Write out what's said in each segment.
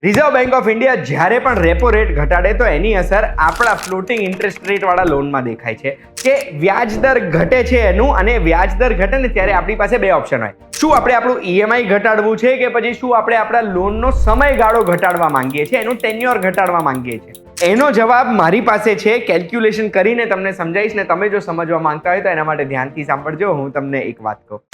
Reserve bank of India જ્યારે પણ repo rate ઘટાડે તો એની અસર આપણા ફ્લોટિંગ ઇન્ટરેસ્ટ રેટ વાળા લોનમાં દેખાય છે કે વ્યાજ દર ઘટે છે એનું, અને વ્યાજ દર ઘટે ને ત્યારે આપણી પાસે બે ઓપ્શન હોય. શું આપણે આપણું ઈએમઆઈ ઘટાડવું છે કે પછી શું આપણે આપણા લોનનો સમયગાળો ઘટાડવા માંગીએ છીએ, એનું ટેન્યોર ઘટાડવા માંગીએ છીએ? એનો જવાબ મારી પાસે છે. કેલ્ક્યુલેશન કરીને તમને સમજાવીશ ને તમે જો સમજવા માંગતા હોય તો એના માટે ધ્યાનથી સાંભળજો. હું તમને એક વાત કહું.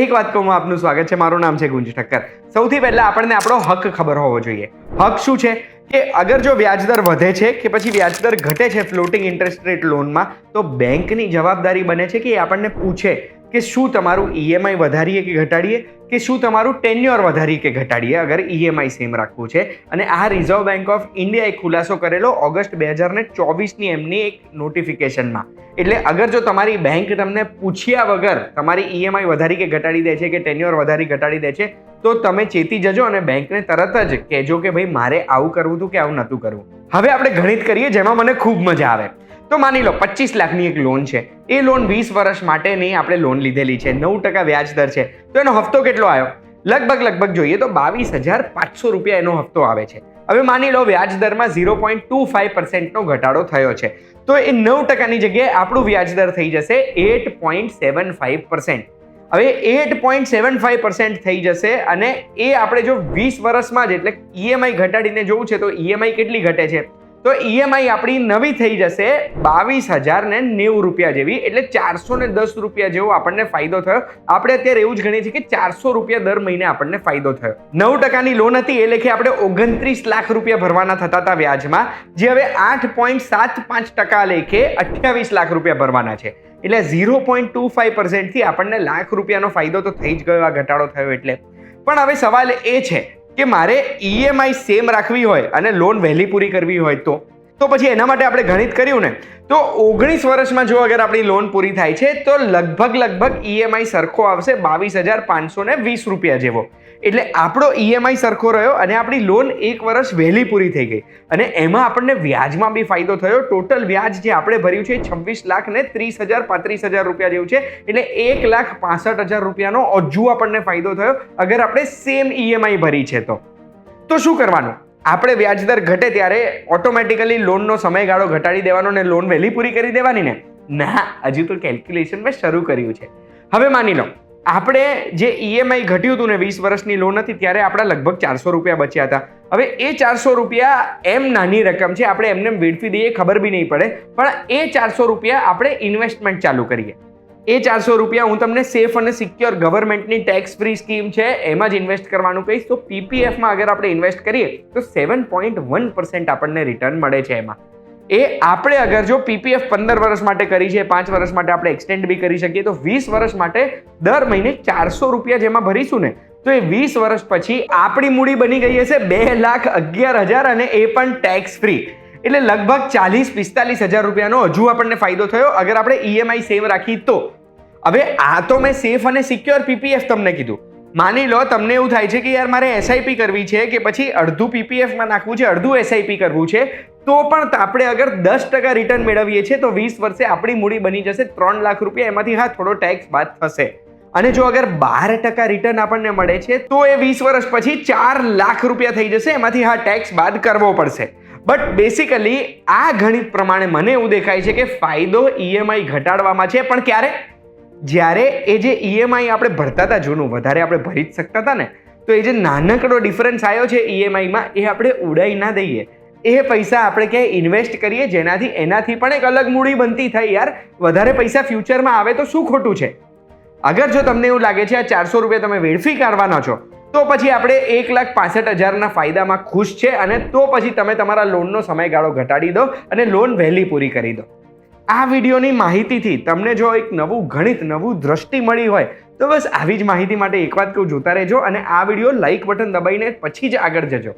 એક વાત કહું, આપનું સ્વાગત છે. મારું નામ છે ગુંજ ઠક્કર. સૌથી પહેલા આપણને આપણો હક ખબર હોવો જોઈએ. હક શું છે કે અગર જો વ્યાજદર વધે છે કે પછી વ્યાજદર ઘટે છે ફ્લોટિંગ ઇન્ટરેસ્ટ રેટ લોનમાં, તો બેંકની જવાબદારી બને છે કે એ આપણને પૂછે કે શું તમારું ઈએમઆઈ વધારીએ કે ઘટાડીએ, કે શું તમારું ટેન્યોર વધારીએ કે ઘટાડીએ, અગર ઈએમઆઈ સેમ રાખવું છે. અને આ રિઝર્વ બેંક ઓફ ઇન્ડિયાએ ખુલાસો કરેલો ઓગસ્ટ 2024ની એમની એક નોટિફિકેશનમાં. એટલે અગર જો તમારી બેંક તમને પૂછ્યા વગર તમારી ઈએમઆઈ વધારી કે ઘટાડી દે છે કે ટેન્યોર વધારી ઘટાડી દે છે, તો તમે ચેતી જજો અને બેંકને તરત જ કહેજો કે ભાઈ મારે આવું કરવું હતું કે આવું નહોતું કરવું. હવે આપણે ગણિત કરીએ જેમાં મને ખૂબ મજા આવે. તો માની લો 25 લાખની એક લોન છે. એ લોન 20 વર્ષ માટેની આપણે લોન લીધેલી છે. 9% વ્યાજ દર છે. તો એનો હફતો કેટલો આવ્યો? લગભગ જોઈએ તો 22,500 રૂપિયા એનો હફતો આવે છે. હવે માની લો વ્યાજ દરમાં 0.25% ઘટાડો થયો છે, તો એ 9%ની જગ્યાએ આપણું વ્યાજ દર થઈ જશે 8.75%. હવે 8.75% થઈ જશે, અને એ આપણે જો 20 વર્ષમાં જ એટલે ઈએમઆઈ ઘટાડીને જોવું છે તો ઈએમઆઈ કેટલી ઘટે છે? તો ઈએમઆઈ આપણી નવી થઈ જશે 22,090 રૂપિયા જેવી, એટલે 410 રૂપિયા જેવો આપણને ફાયદો થયો. આપણે અત્યારે એવું જ ગણીએ છીએ કે 400 રૂપિયા દર મહિને આપણને ફાયદો થયો. 9%ની લોન હતી એ લેખે આપણે 29 લાખ રૂપિયા ભરવાના થતા હતા વ્યાજમાં, જે હવે 8.75% લેખે 28 લાખ રૂપિયા ભરવાના છે. એટલે 0.25% થી આપણને લાખ રૂપિયાનો ફાયદો તો થઈ જ ગયો આ ઘટાડો થયો એટલે. પણ હવે સવાલ એ છે કે મારે ઈએમઆઈ સેમ રાખવી હોય અને લોન વહેલી પૂરી કરવી હોય તો પછી એના માટે આપણે ગણિત કર્યું ને, તો 19 વર્ષમાં જો અગર આપણી લોન પૂરી થાય છે તો લગભગ ઈએમઆઈ સરખો આવશે 22,520 રૂપિયા જેવો. એટલે આપણો ઈએમઆઈ સરખો રહ્યો અને આપણી લોન 1 વર્ષ વહેલી પૂરી થઈ ગઈ, અને એમાં આપણને વ્યાજમાં બી ફાયદો થયો. ટોટલ વ્યાજ જે આપણે ભર્યું છે 26,30,000-35,000 રૂપિયા જેવું છે. એટલે 1,65,000 રૂપિયાનો હજુ આપણને ફાયદો થયો અગર આપણે સેમ ઈએમઆઈ ભરી છે તો શું કરવાનું? આપણે વ્યાજદર ઘટે ત્યારે ઓટોમેટિકલી લોનનો સમયગાળો ઘટાડી દેવાનો ને લોન વહેલી પૂરી કરી દેવાની ને? ના, હજુ તો કેલ્ક્યુલેશન મેં શરૂ કર્યું છે. હવે માની લો આપણે જે ઈએમઆઈ ઘટ્યું હતું ને 20 વર્ષની લોન હતી ત્યારે આપણા લગભગ 400 રૂપિયા બચ્યા હતા. હવે એ 400 રૂપિયા એમ નાની રકમ છે, આપણે એમને વેડફી દઈએ ખબર બી નહીં પડે, પણ એ 400 રૂપિયા આપણે ઇન્વેસ્ટમેન્ટ ચાલુ કરીએ. એ 400 રૂપિયા હું તમને સેફ અને સિક્યોર ગવર્મેન્ટની ટેક્સ ફ્રી સ્કીમ છે એમાં જ ઇન્વેસ્ટ કરવાનું કહીશ. તો પીપીએફમાં અગર આપણે ઇન્વેસ્ટ કરીએ તો 7.1% આપણને રિટર્ન મળે છે એમાં. એ આપણે અગર જો પીપીએફ 15 વર્ષ માટે કરી છે, 5 વર્ષ માટે આપણે એક્સટેન્ડ બી કરી શકીએ, તો 20 વર્ષ માટે દર મહિને 400 રૂપિયા જેમાં ભરીશું ને, તો એ 20 વર્ષ પછી આપણી મૂડી બની ગઈ હશે 2,11,000, અને એ પણ ટેક્સ ફ્રી. એટલે લગભગ 40-45,000 રૂપિયાનો હજુ આપણને ફાયદો થયો અગર આપણે ઈએમઆઈ સેમ રાખી તો. હવે આ તો મેં સેફ અને સિક્યોર પીપીએફ તમને કીધું. માની લો તમને એવું થાય છે કે યાર મારે એસઆઈપી કરવી છે કે પછી અડધું પીપીએફમાં નાખવું છે, અડધું એસઆઈપી કરવું છે, તો પણ આપણે અગર 10% રિટર્ન મેળવીએ છીએ તો 20 વર્ષે આપણી મૂડી બની જશે 3 લાખ રૂપિયા. એમાંથી હા થોડો ટેક્સ બાદ થશે. અને જો અગર 12% રિટર્ન આપણને મળે છે તો એ 20 વર્ષ પછી 4 લાખ રૂપિયા થઈ જશે. એમાંથી હા ટેક્સ બાદ કરવો પડશે. બટ બેસિકલી આ ગણિત પ્રમાણે મને એવું દેખાય છે કે ફાયદો ઈએમઆઈ ઘટાડવામાં છે. પણ ક્યારે? જ્યારે એ જે ઈએમઆઈ આપણે ભરતા હતા જૂનું, વધારે આપણે ભરી જ શકતા હતા ને, તો એ જે નાનકડો ડિફરન્સ આવ્યો છે ઈએમઆઈમાં એ આપણે ઉડાઈ ના દઈએ. એ પૈસા આપણે ક્યાંય ઇન્વેસ્ટ કરીએ જેનાથી એનાથી પણ એક અલગ મૂડી બનતી થાય. યાર વધારે પૈસા ફ્યુચરમાં આવે તો શું ખોટું છે? અગર જો તમને એવું લાગે છે આ 400 રૂપિયા તમે વેડફી કાઢવાના છો, તો પછી આપણે 1,65,000ના ફાયદામાં ખુશ છે, અને તો પછી તમે તમારા લોનનો સમયગાળો ઘટાડી દો અને લોન વહેલી પૂરી કરી દો. આ વિડીયોની માહિતીથી તમને જો એક નવું ગણિત, નવું દ્રષ્ટિ મળી હોય તો બસ આવી જ માહિતી માટે એક વાત કહું, જોતા રહેજો અને આ વિડીયો લાઈક બટન દબાઈને પછી જ આગળ જજો.